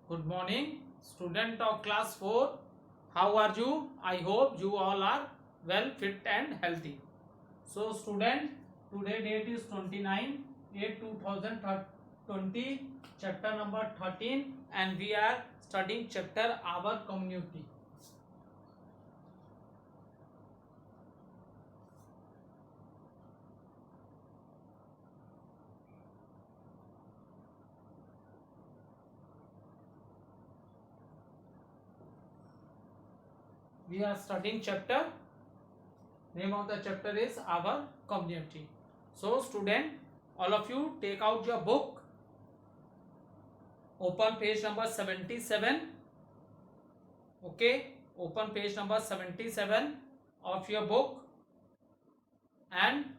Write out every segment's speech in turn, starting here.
Good morning, student of class 4. How are you? I hope you all are well, fit and healthy. So student, today date is 29/8/2020, chapter number 13, and we are studying chapter Our Community. We are studying chapter. Name of the chapter is Our Community. So student, all of you take out your book, open page number 77. Okay, open page number 77 of your book and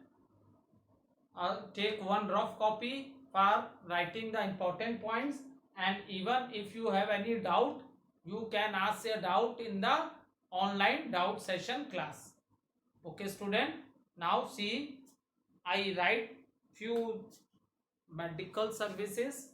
take one rough copy for writing the important points, and even if you have any doubt you can ask your doubt in the online doubt session class. Okay student, now see, I write few medical services.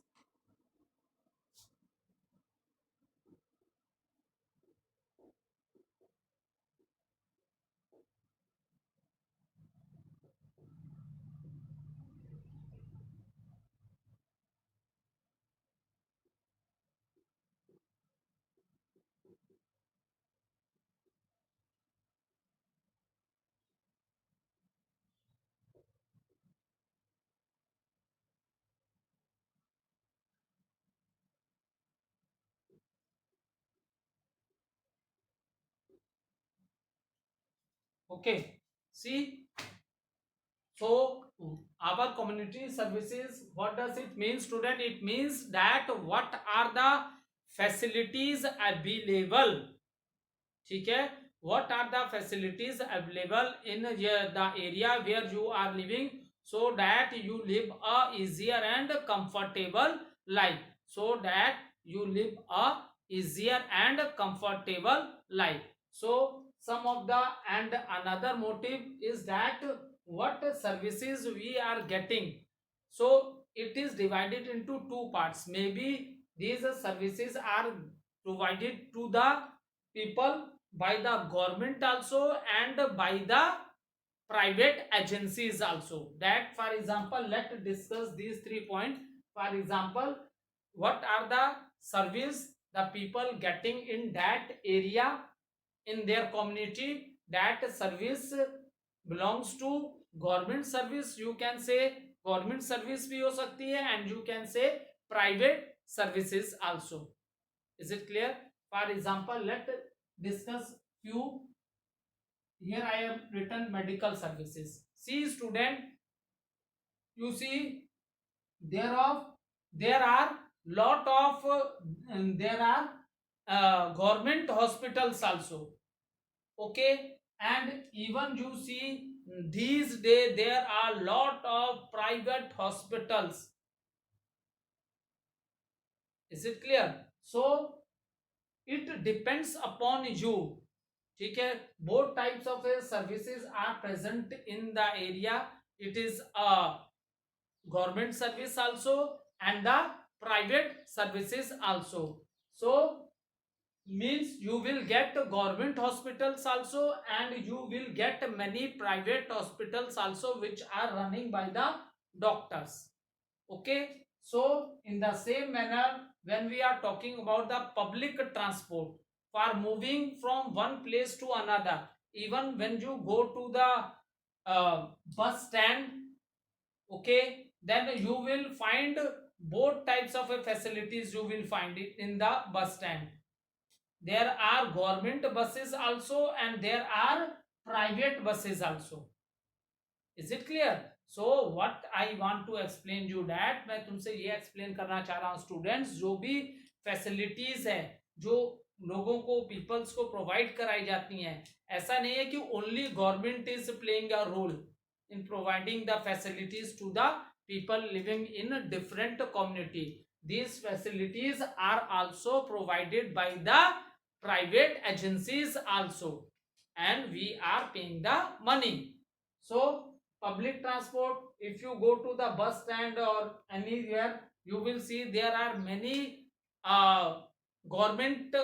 Okay, see, so our community services, what does it mean student? It means that what are the facilities available. ठीक है, what are the facilities available in the area where you are living, so that you live a easier and comfortable life, so that you live a easier and comfortable life. So some of the and another motive is that what services we are getting. So it is divided into two parts. Maybe these services are provided to the people by the government also and by the private agencies also. That, for example, let's discuss these 3 points. For example, what are the service the people getting in that area, in their community? That service belongs to government service, you can say government service bhi ho sakti hai, and you can say private services also. Is it clear? For example, let's discuss few. Here I have written medical services. See student, you see, thereof there are lot of there are government hospitals also. Okay, and even you see these days there are lot of private hospitals. Is it clear? So it depends upon you. ठीक है, both types of services are present in the area. It is a government service also and the private services also. So means you will get government hospitals also and you will get many private hospitals also which are running by the doctors. Okay, so in the same manner, when we are talking about the public transport for moving from one place to another, even when you go to the bus stand, okay, then you will find both types of facilities. You will find it in the bus stand. There are government buses also and there are private buses also. Is it clear? So what I want to explain you that मैं तुमसे ये explain करना चाह रहा हूँ students, जो भी facilities है जो लोगों को peoples को provide कराई जाती हैं, ऐसा नहीं है कि only government is playing a role in providing the facilities to the people living in a different community. These facilities are also provided by the private agencies also, and we are paying the money. So public transport, if you go to the bus stand or anywhere, you will see there are many government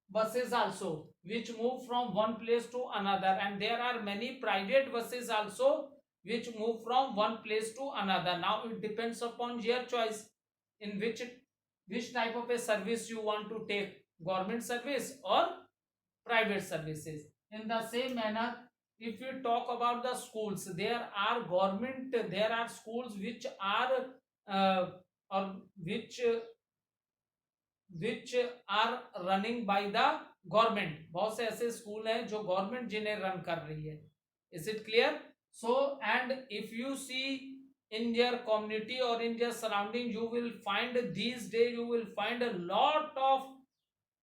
buses also which move from one place to another, and there are many private buses also which move from one place to another. Now it depends upon your choice in which type of a service you want to take, government service or private services. In the same manner, if you talk about the schools, there are schools which are uh, or which are running by the government. बहुत से ऐसे school हैं जो government जिन्हें run कर रही है. Is it clear? So, and if you see in your community or in your surrounding, you will find these days you will find a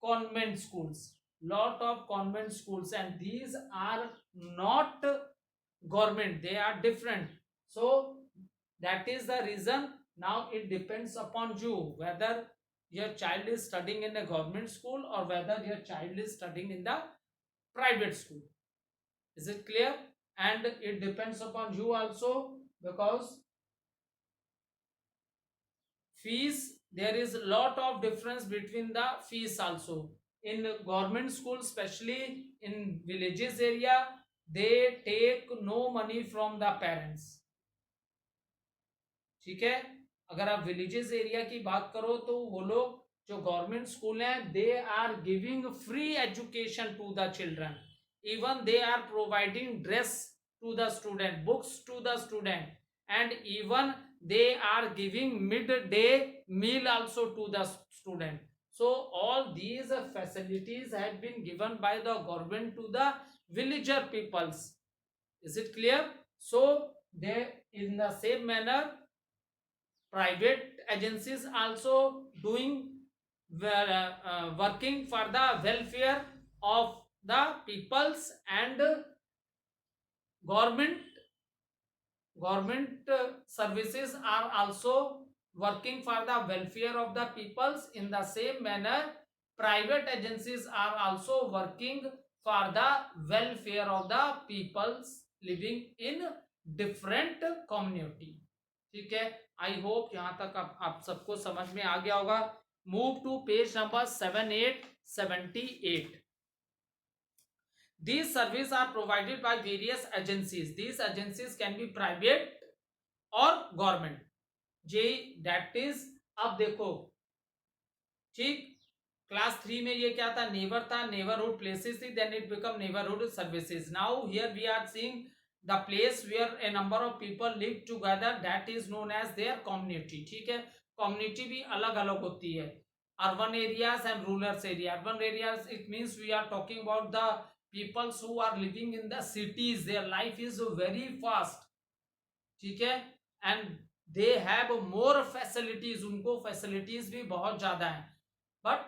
convent schools lot of convent schools, and these are not government, they are different. So that is the reason. Now it depends upon you whether your child is studying in a government school or whether your child is studying in the private school. Is it clear? And it depends upon you also, because fees, there is a lot of difference between the fees also. In government school, especially in villages area, they take no money from the parents. ठीक है, अगर आप villages area की बात करो तो वो लोग जो गवर्नमेंट स्कूल हैं, they are giving free education to the children. Even they are providing dress to the student, books to the student, and even they are giving midday meal also to the student. So all these facilities have been given by the government to the villager peoples. Is it clear? So they, in the same manner, private agencies also doing working for the welfare of the peoples, and government services are also working for the welfare of the peoples. In the same manner, private agencies are also working for the welfare of the peoples living in different community. ठीक है, I hope यहां तक आप सबको समझ में आ गया होगा. Move to page number 7878. These services are provided by various agencies. These agencies can be private or government. J that is, अब देखो, ठीक, क्लास 3 में ये क्या था, नेबर था, नेबरहुड प्लेसेस थी, then it become neighbourhood services. Now here we are seeing the place where a number of people live together, that is known as their community. ठीक है, community भी अलग अलग होती है. Urban areas and rural area. Urban areas, it means we are talking about the people who are living in the cities, their life is very fast. ठीक है, and they have more facilities, उनको facilities भी बहुत ज्यादा है. But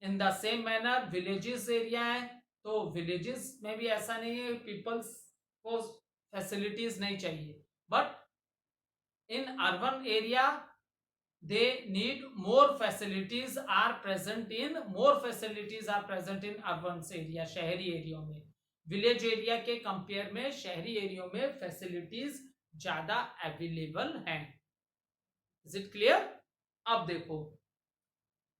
in the same manner villages area है, तो villages में भी ऐसा नहीं है peoples को फैसिलिटीज नहीं चाहिए, but in urban area they need more facilities are present in urban area, शहरी एरिया में. विलेज एरिया के कंपेयर में शहरी एरिया में फैसिलिटीज ज्यादा अवेलेबल हैं. Is it clear? अब देखो,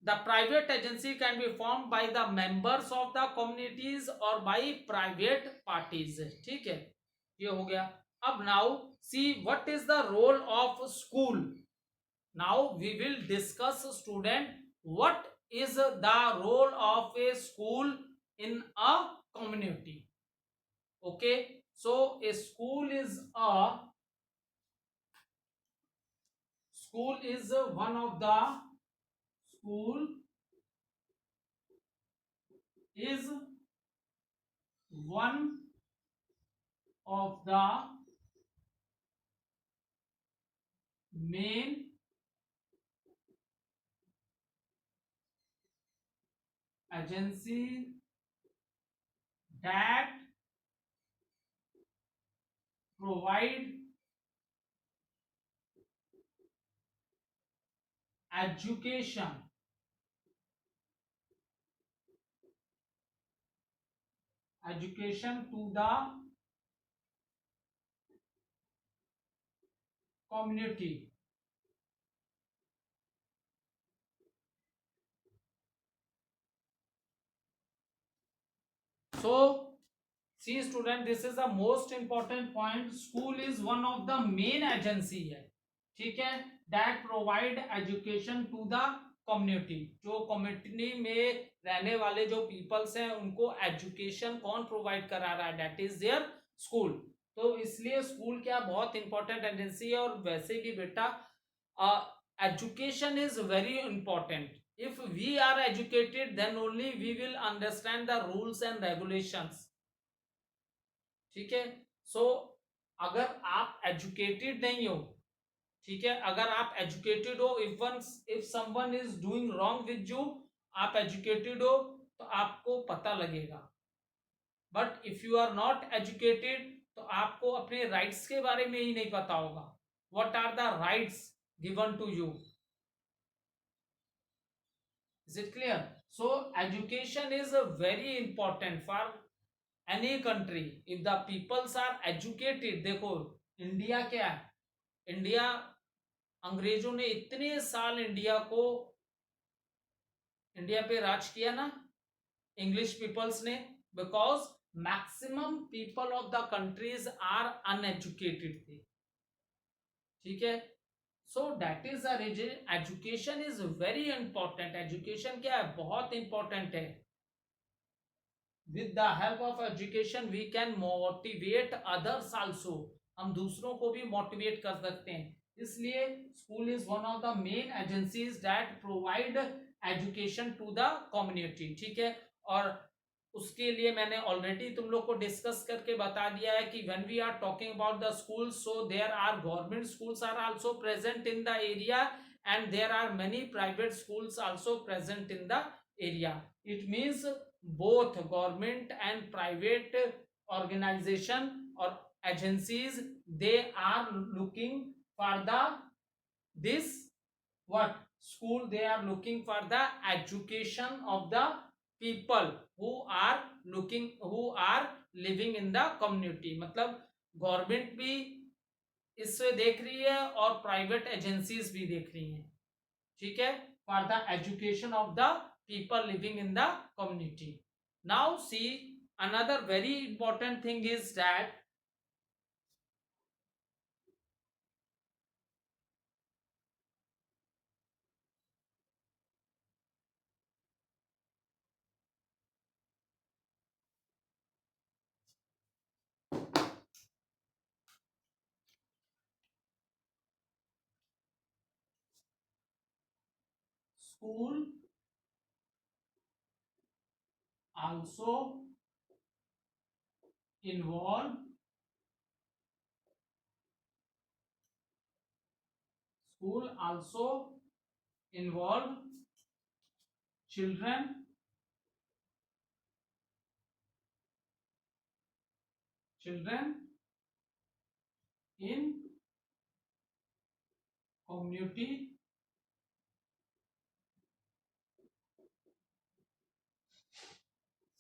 the private agency can be formed by the members of the communities or by private parties. ठीक है, ये हो गया. अब now see what is the role of school. Now we will discuss student what is the role of a school in a community. Okay, so a school is one of the school is one of the main agency that provide education to the community. So see student, this is the most important point. School is one of the main agency है, ठीक है, that provide education to the community. जो community में रहने वाले जो peoples हैं उनको एजुकेशन कौन प्रोवाइड करा रहा है, दैट इज देयर स्कूल. तो इसलिए स्कूल क्या बहुत इंपॉर्टेंट एजेंसी है. और वैसे भी बेटा education is very important. if we are educated then only we will understand the rules and regulations. ठीक है. सो अगर आप एजुकेटेड नहीं हो, ठीक है, अगर आप एजुकेटेड हो, if someone is doing wrong with you, आप एजुकेटेड हो तो आपको पता लगेगा. But if you are not educated तो आपको अपने राइट्स के बारे में ही नहीं पता होगा. What are the rights given to you. Is it clear? So education is very important for any country. If the peoples are educated, देखो इंडिया क्या है, इंडिया अंग्रेजों ने इतने साल इंडिया पे राज किया ना, इंग्लिश पीपल्स ने, because maximum people of the countries are uneducated थे. ठीक है. So that is the reason education is very important. Education क्या है, बहुत इंपॉर्टेंट है. with the help of education we can motivate others also. हम दूसरों को भी मोटिवेट कर सकते हैं. इसलिए school is one of the main agencies that provide education to the community. ठीक है. और उसके लिए मैंने ऑलरेडी तुम लोग को डिस्कस करके बता दिया है कि when we are talking about the school, so there are government schools are also present in the area and there are many private schools also present in the area. It means both government and private organization or agencies, they are looking for the this what school, they are looking for the education of the people who are living in the community. मतलब government भी इससे देख रही है और private agencies भी देख रही हैं. ठीक है. For the education of the people living in the community. Now see, another very important thing is that school also involve children in community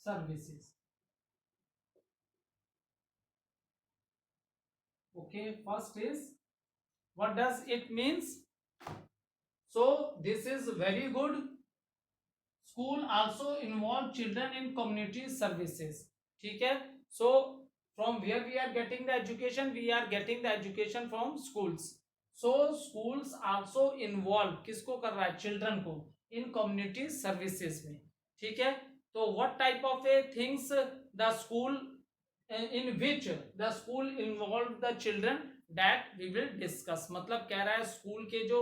services. Okay, first is what does it means. So this is very good. School also involve children in community services. ठीक है. So from where we are getting the education, we are getting the education from schools. So schools also involve किसको कर रहा है, children को, in community services में. ठीक है. तो what type of a things the school in which the school involve the children, that we will discuss. मतलब कह रहा है स्कूल के जो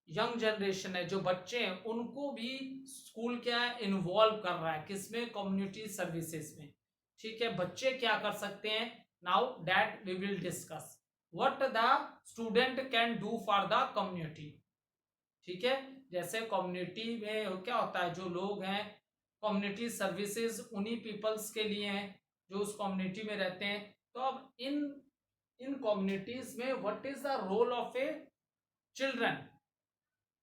यंग जनरेशन है, जो बच्चे हैं, उनको भी स्कूल क्या है, इन्वॉल्व कर रहा है किसमें, कम्युनिटी सर्विसेज में. ठीक है. बच्चे क्या कर सकते हैं, now that we will discuss. What the student can do for the community. ठीक है. जैसे कम्युनिटी में क्या होता है, जो लोग हैं, कम्युनिटी सर्विसेज उन्हीं पीपल्स के लिए हैं जो उस कम्युनिटी में रहते हैं. तो अब इन कम्युनिटीज में what is the role of a children.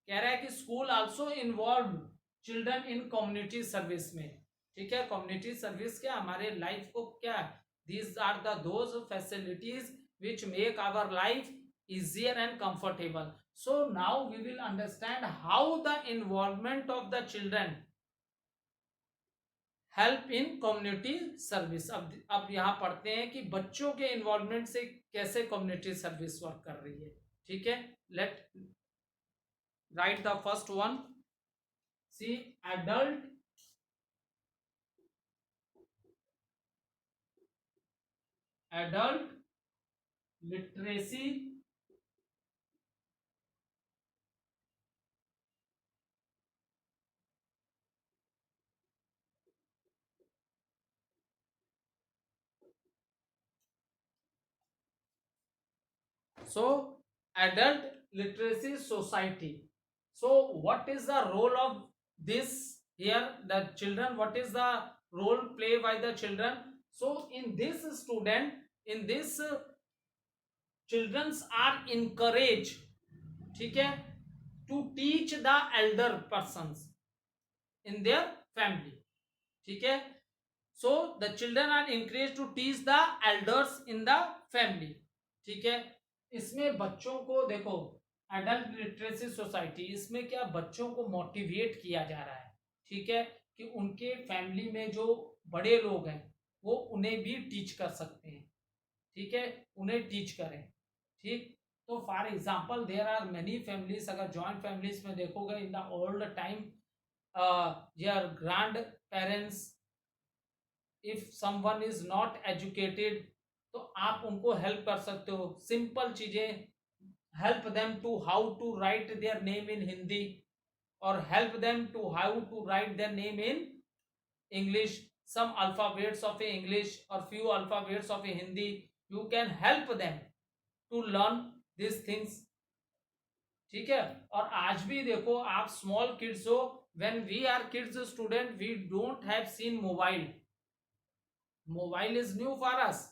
कह रहा है कि school also involve children in community service में. ठीक है. कम्युनिटी सर्विस क्या, हमारे लाइफ को क्या, these are the those facilities which make our life easier and comfortable. So now we will understand how the involvement of the children help in community service. अब यहाँ पढ़ते हैं कि बच्चों के इन्वॉल्वमेंट से कैसे कम्युनिटी सर्विस वर्क कर रही है। ठीक है, let write the first one. See adult adult literacy so adult literacy society. So what is the role of this here, the children, what is the role play by the children? So in this student, in this childrens are encouraged, ठीक है, to teach the elder persons in their family, ठीक है। so the children are encouraged to teach the elders in the family, ठीक है। इसमें बच्चों को देखो, एडल्ट लिटरेसी सोसाइटी, इसमें क्या बच्चों को मोटिवेट किया जा रहा है, ठीक है, कि उनके फैमिली में जो बड़े लोग हैं वो उन्हें भी टीच कर सकते हैं, ठीक है, उन्हें टीच करें, ठीक। तो for example there are many families, अगर जॉइंट फैमिलीज में देखोगे in the old time, your grandparents, if someone is not educated, तो आप उनको हेल्प कर सकते हो, सिंपल चीजें, help them to how to write their name in Hindi, और help them to how to write their name in English, some alphabets of a English or few alphabets of a Hindi. You can help them to learn these things, ठीक है। और आज भी देखो, आप small kids हो, when we are kids student we don't have seen mobile. Mobile is new for us.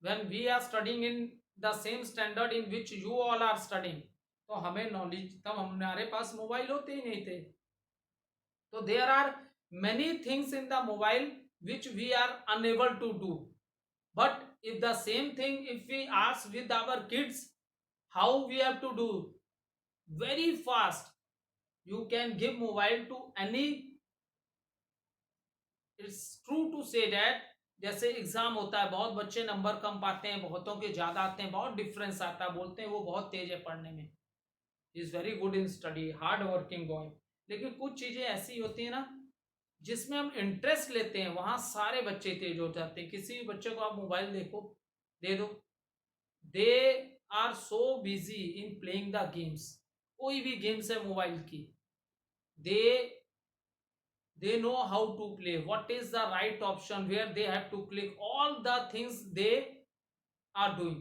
When we are studying in the same standard in which you all are studying, तो हमें knowledge, तब हमारे पास mobile होते ही नहीं थे। तो there are many things in the mobile which we are unable to do, but if the same thing, if we ask with our kids how we have to do, very fast you can give mobile to any, it's true to say that, जैसे exam होता है, बहुत बच्चे number कम पाते हैं, बहुतों के ज्यादा आते हैं, बहुत डिफरेंस आता है, बोलते हैं वो बहुत तेज है पढ़ने में, is very good in study, hard working boy. लेकिन कुछ चीजें ऐसी होती है ना जिसमें हम इंटरेस्ट लेते हैं, वहां सारे बच्चे तेज हो जाते हैं। किसी भी बच्चे को आप मोबाइल देखो, दे दो, they are so busy in playing the games, कोई भी गेम्स है मोबाइल की, दे they know how to play, what is the right option, where they have to click, all the things they are doing,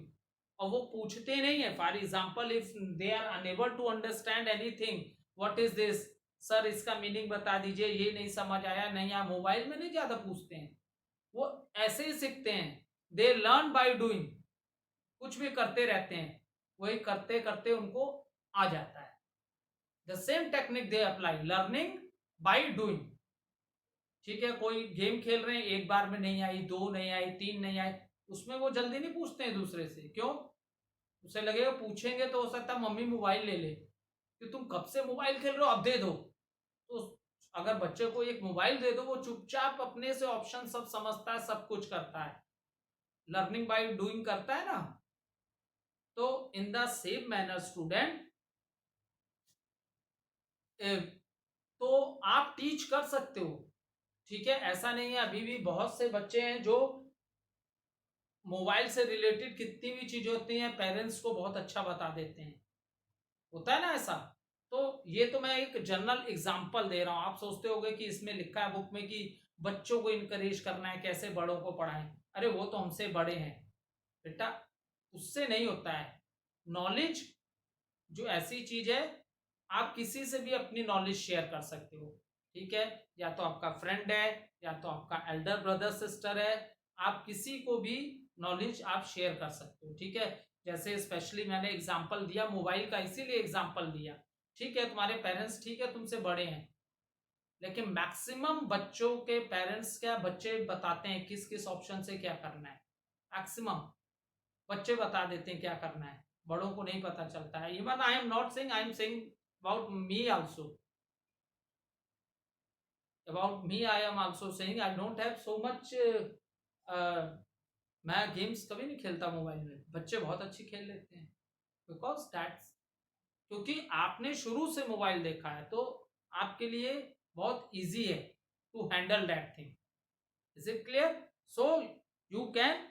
और वो पूछते नहीं है। For example if they are unable to understand anything, what is this sir, इसका meaning बता दीजिए, ये नहीं समझ आया, नहीं, आप मोबाइल में नहीं ज्यादा पूछते हैं, वो ऐसे ही सीखते हैं, दे लर्न बाय डूइंग, कुछ भी करते रहते हैं, वही करते करते उनको आ जाता है। The same technique they apply, learning by doing, ठीक है। कोई गेम खेल रहे हैं, एक बार में नहीं आई, दो नहीं आई, तीन नहीं आई, उसमें वो जल्दी नहीं पूछते हैं दूसरे से, क्यों, उसे लगेगा पूछेंगे तो हो सकता है मम्मी मोबाइल ले ले, कि तुम कब से मोबाइल खेल रहे हो, अब दे दो। तो अगर बच्चे को एक मोबाइल दे दो, वो चुपचाप अपने से ऑप्शन सब समझता है, सब कुछ करता है, लर्निंग बाय डूइंग करता है ना। तो in the same manner student, तो आप टीच कर सकते हो, ठीक है। ऐसा नहीं है, अभी भी बहुत से बच्चे हैं जो मोबाइल से रिलेटेड कितनी भी चीजें होती हैं पेरेंट्स को बहुत अच्छा बता देते हैं, होता है ना ऐसा। तो ये तो मैं एक जनरल एग्जांपल दे रहा हूं, आप सोचते होंगे कि इसमें लिखा है बुक में कि बच्चों को इनकरेज करना है, कैसे बड़ों को पढ़ाएं, अरे वो तो हमसे बड़े हैं बेटा, उससे नहीं होता है। नॉलेज जो ऐसी चीज है, आप किसी से भी अपनी नॉलेज शेयर कर सकते हो, ठीक है, या तो आपका फ्रेंड है, या तो आपका एल्डर ब्रदर सिस्टर है, आप किसी को भी नॉलेज आप शेयर कर सकते हो, ठीक है। जैसे स्पेशली मैंने एग्जांपल दिया मोबाइल का, इसीलिए एग्जांपल दिया, ठीक है। तुम्हारे पेरेंट्स ठीक है तुमसे बड़े हैं, लेकिन मैक्सिमम बच्चों के पेरेंट्स क्या, बच्चे बताते हैं किस किस ऑप्शन से क्या करना है, मैक्सिमम बच्चे बता देते हैं क्या करना है, बड़ों को नहीं पता चलता है। Even I am not saying, I am saying about me also, about me, I am also saying I don't have so much मैं गेम्स कभी नहीं खेलता मोबाइल में, बच्चे बहुत अच्छी खेल लेते हैं, बिकॉज दैट्स क्योंकि आपने शुरू से मोबाइल देखा है तो आपके लिए बहुत इजी है to handle that thing. Is it clear? So you can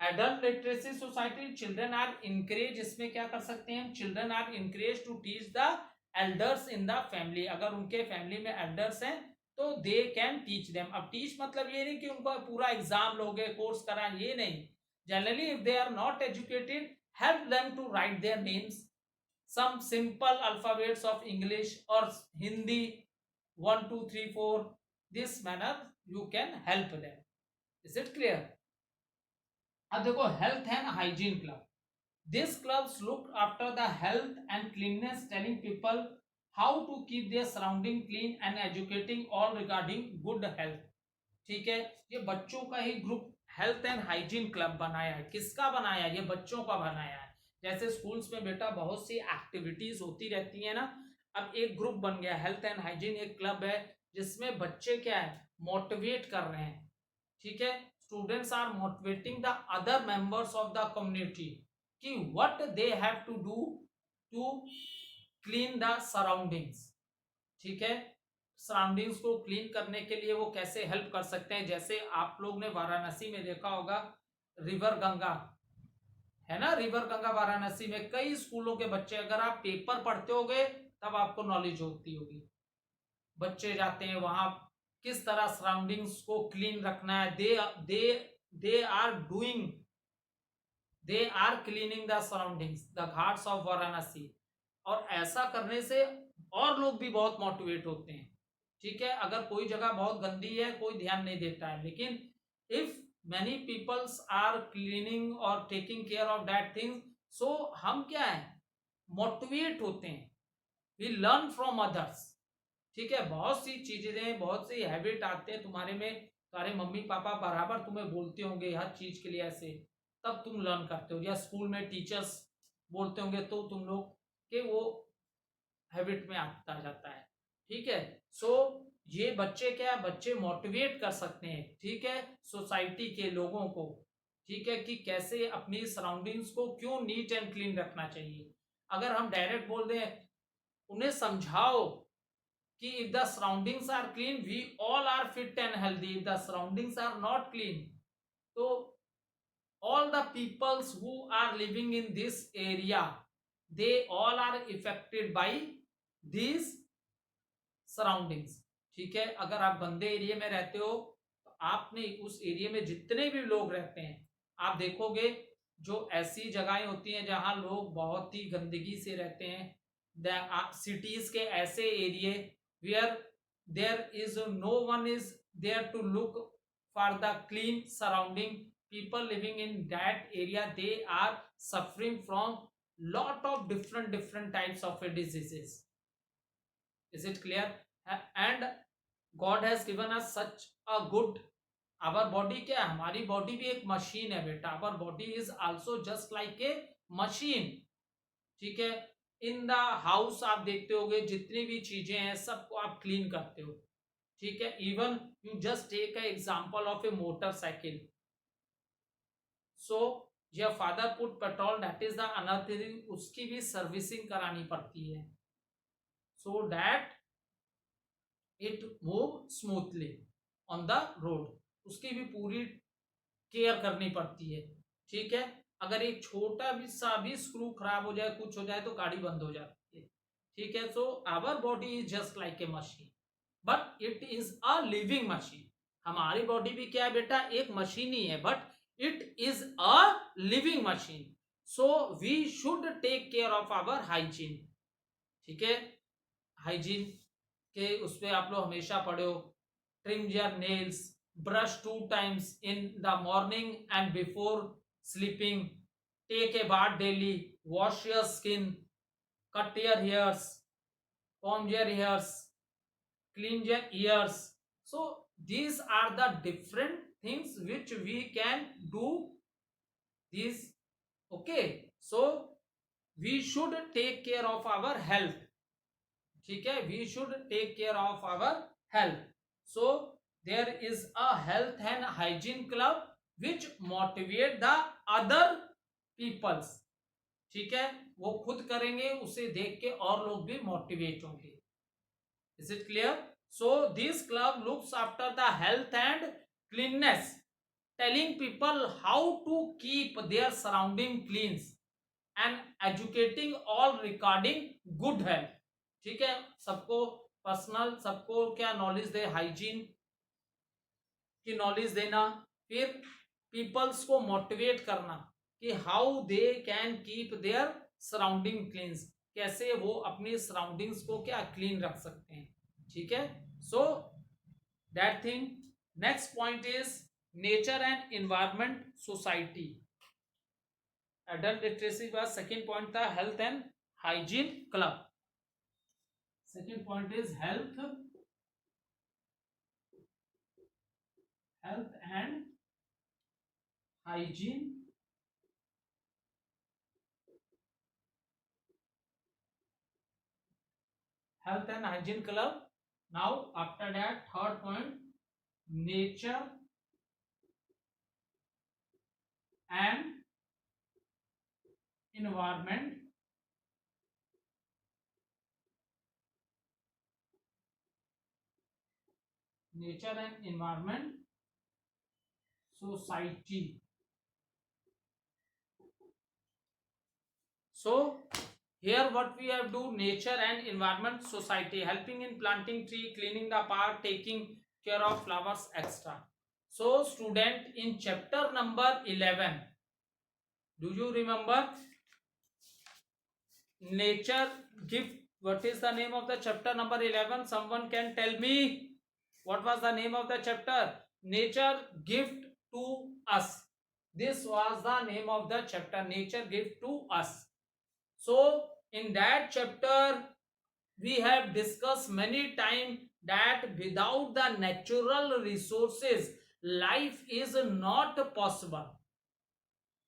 adult literacy society children are encourage, इसमें क्या कर सकते हैं, children are encourage to teach the elders in the family. अगर उनके फैमिली में एल्डर्स हैं तो दे कैन टीच देम. अब टीच मतलब ये नहीं कि उनको पूरा एग्जाम लोगे कोर्स करा, ये नहीं. Generally if they are not educated, help them to write their names, some simple alphabets of English or Hindi, 1 2 3 4. This manner you can help them. Is it clear? अब देखो health and hygiene club. This clubs look after the health and cleanness, telling people how to keep their surrounding clean and educating all regarding good health. ठीक है, ये बच्चों का ही group health and hygiene club बनाया है. किसका बनाया है? ये बच्चों का बनाया है. जैसे स्कूल्स में बेटा बहुत सी एक्टिविटीज होती रहती है ना, अब एक ग्रुप बन गया हेल्थ एंड हाइजीन, एक क्लब है जिसमें बच्चे क्या है, मोटिवेट कर रहे हैं. ठीक है, students are motivating the other members of the community कि what they have to do to clean the surroundings. ठीक है, सराउंडिंग्स को क्लीन करने के लिए वो कैसे हेल्प कर सकते हैं. जैसे आप लोग ने वाराणसी में देखा होगा रिवर गंगा है ना, रिवर गंगा वाराणसी में कई स्कूलों के बच्चे, अगर आप पेपर पढ़ते होगे तब आपको नॉलेज होती होगी, बच्चे जाते हैं वहां किस तरह सराउंडिंग्स को क्लीन रखना है. They are doing, they are cleaning the surroundings, the ghats of Varanasi. और ऐसा करने से और लोग भी बहुत मोटिवेट होते हैं. ठीक है, अगर कोई जगह बहुत गंदी है कोई ध्यान नहीं देता है, लेकिन if many peoples are cleaning or taking care of that things, so हम क्या है, मोटिवेट होते हैं, we learn from others. ठीक है, बहुत सी चीजें, बहुत सी हैबिट आते हैं तुम्हारे में, तुम्हारे मम्मी पापा बराबर तुम्हें बोलते होंगे हर चीज के लिए ऐसे, तब तुम लर्न करते हो, या स्कूल में टीचर्स बोलते होंगे तो तुम लोग के वो हैबिट में आता जाता है. ठीक है, सो ये बच्चे क्या, बच्चे मोटिवेट कर सकते हैं. ठीक है, सोसाइटी के लोगों को. ठीक है, कि कैसे अपनी सराउंडिंग्स को क्यों नीट एंड क्लीन रखना चाहिए. अगर हम डायरेक्ट बोल दें, उन्हें समझाओ कि if the surroundings are clean we all are fit and healthy, if the surroundings are not clean तो all the peoples who are living in this area, they all are affected by these surroundings. ठीक है, अगर आप गंदे area में रहते हो तो आपने उस एरिया में जितने भी लोग रहते हैं, आप देखोगे जो ऐसी जगहें होती हैं जहां लोग बहुत ही गंदगी से रहते हैं, सिटीज के ऐसे area where there is no one is there to look for the clean surrounding, people living in that area, they are suffering from lot of different types of diseases. Is it clear? And God has given us such a good, our body क्या है, हमारी body भी एक machine है बेटा, our body is also just like a machine. ठीक है, in the house आप देखते होगे जितनी भी चीजें हैं सबको आप क्लीन करते हो. ठीक है, even you just take a example of a motorcycle. So your father put petrol, that is the another thing, उसकी भी सर्विसिंग करानी पड़ती है so that it move smoothly on the road, उसकी भी पूरी केयर करनी पड़ती है. ठीक है, अगर एक छोटा भी सा भी स्क्रू खराब हो जाए, कुछ हो जाए तो गाड़ी बंद हो जाती है. ठीक है, so our body is just like a machine but it is a living machine. हमारी बॉडी भी क्या है बेटा, एक मशीन ही है but it is a living machine, so we should take care of our hygiene. ठीक है, हाइजीन के उस पे आप लोग हमेशा पढ़े हो, trim your nails, brush 2 times in the morning and before sleeping, take a bath daily, wash your skin, cut your hairs, comb your hairs, clean your ears. So these are the different things which we can do these. Okay, so we should take care of our health. ठीक है, we should take care of our health. So there is a health and hygiene club which motivate the other peoples. ठीक है, वो खुद करेंगे, उसे देख के और लोग भी मोटिवेट होंगे. Is it clear? So this club looks after the health and cleanness, telling people how to keep their surrounding clean and educating all regarding good health. ठीक है, सबको पर्सनल, सबको क्या नॉलेज दे, हाइजीन की नॉलेज देना. फिर peoples को motivate करना कि how they can keep their surrounding clean, कैसे वो अपनी सराउंडिंग्स को क्या क्लीन रख सकते हैं. ठीक है, so that thing. Next point is nature and environment society. Adult literacy का सेकेंड पॉइंट था health and hygiene club. Second point is health and hygiene club. Now after that, third point, nature and environment society. So here what we have do, nature and environment society, helping in planting tree, cleaning the park, taking care of flowers, etc. So student, in chapter number 11, do you remember nature gift? What is the name of the chapter number 11? Someone can tell me what was the name of the chapter? Nature gift to us. This was the name of the chapter, nature gift to us. So in that chapter we have discussed many times that without the natural resources life is not possible.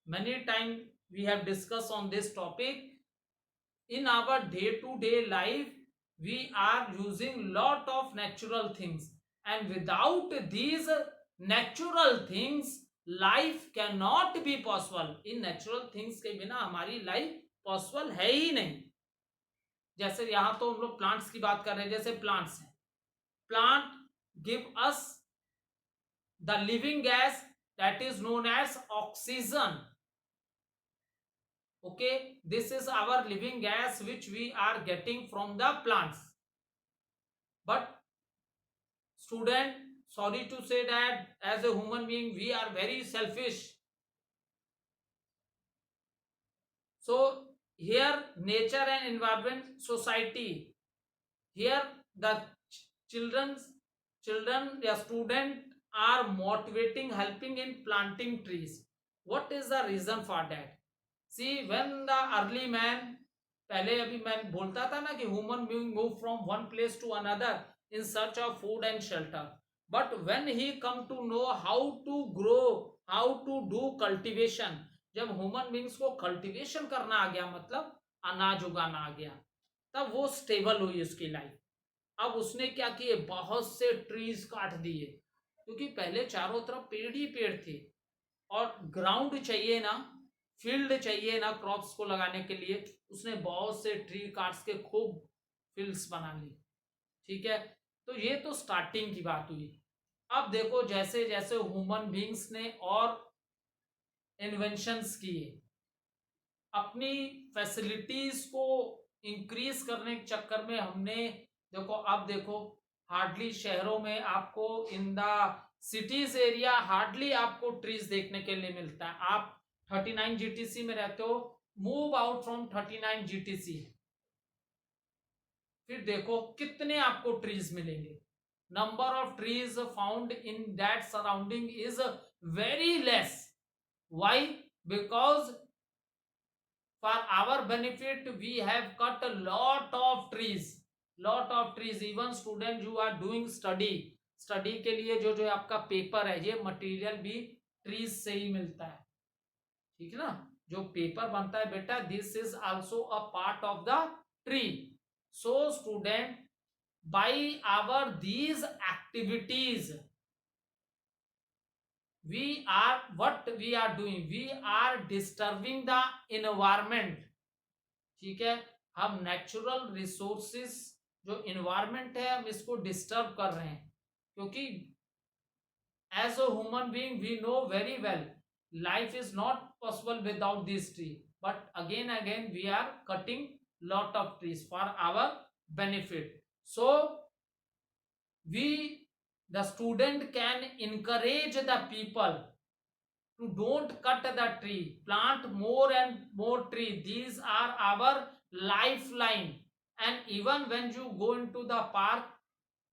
Many times we have discussed on this topic. In our day to day life we are using lot of natural things, and without these natural things life cannot be possible. In natural things के बिना हमारी life possible है ही नहीं. जैसे यहां तो हम लोग प्लांट्स की बात कर रहे हैं. जैसे प्लांट्स हैं, plant give us the living gas that is known as oxygen. Okay, this is our living gas which we are getting from the plants. But student, sorry to say that as a human being we are very selfish. So here nature and environment society, here the children, the student are motivating, helping in planting trees. What is the reason for that? See, when the early man, पहले अभी मैं बोलता था ना कि human being move from one place to another in search of food and shelter. But when he come to know how to grow, how to do cultivation, जब human beings को cultivation करना आ गया, मतलब अनाज उगाना आ गया, तब वो स्टेबल हुई उसकी लाइफ. अब उसने क्या किए, बहुत से ट्रीज काट दिए, क्योंकि पहले चारों तरफ पेड़ ही पेड़ थे और ग्राउंड चाहिए ना, फील्ड चाहिए ना क्रॉप्स को लगाने के लिए. उसने बहुत से ट्री काट्स के खूब फील्ड्स बना ली. ठीक है, तो ये तो स्टार्टिंग की बात हुई. अब देखो जैसे जैसे ह्यूमन बीइंग्स ने और इन्वेंशंस किए, अपनी फैसिलिटीज को इंक्रीज करने के चक्कर में हमने देखो, अब देखो हार्डली शहरों में आपको, in the cities area hardly आपको ट्रीज देखने के लिए मिलता है. आप 39 जीटीसी में रहते हो, मूव आउट फ्रॉम 39 जीटीसी, फिर देखो कितने आपको ट्रीज मिलेंगे. Number of trees found in that surrounding is very less. Why? Because for our benefit we have cut a lot of trees. Even student you are doing study के लिए जो जो आपका पेपर है, ये मटेरियल भी trees से ही मिलता है. ठीक है ना, जो पेपर बनता है बेटा, this is also a part of the tree. So student, by our these activities, we are what we are doing, we are disturbing the environment. ठीक है, हम नेचुरल रिसोर्सेस जो इन्वायरमेंट है हम इसको डिस्टर्ब कर रहे हैं, क्योंकि as a human being we know very well life is not possible without this tree, but again we are cutting lot of trees for our benefit. So we, the student, can encourage the people to don't cut the tree, plant more and more tree. These are our lifeline. And even when you go into the park,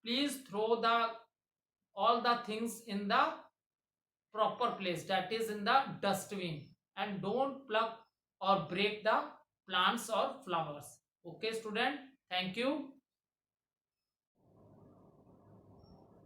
please throw the all the things in the proper place, that is in the dustbin, and don't pluck or break the plants or flowers. Okay student, thank you.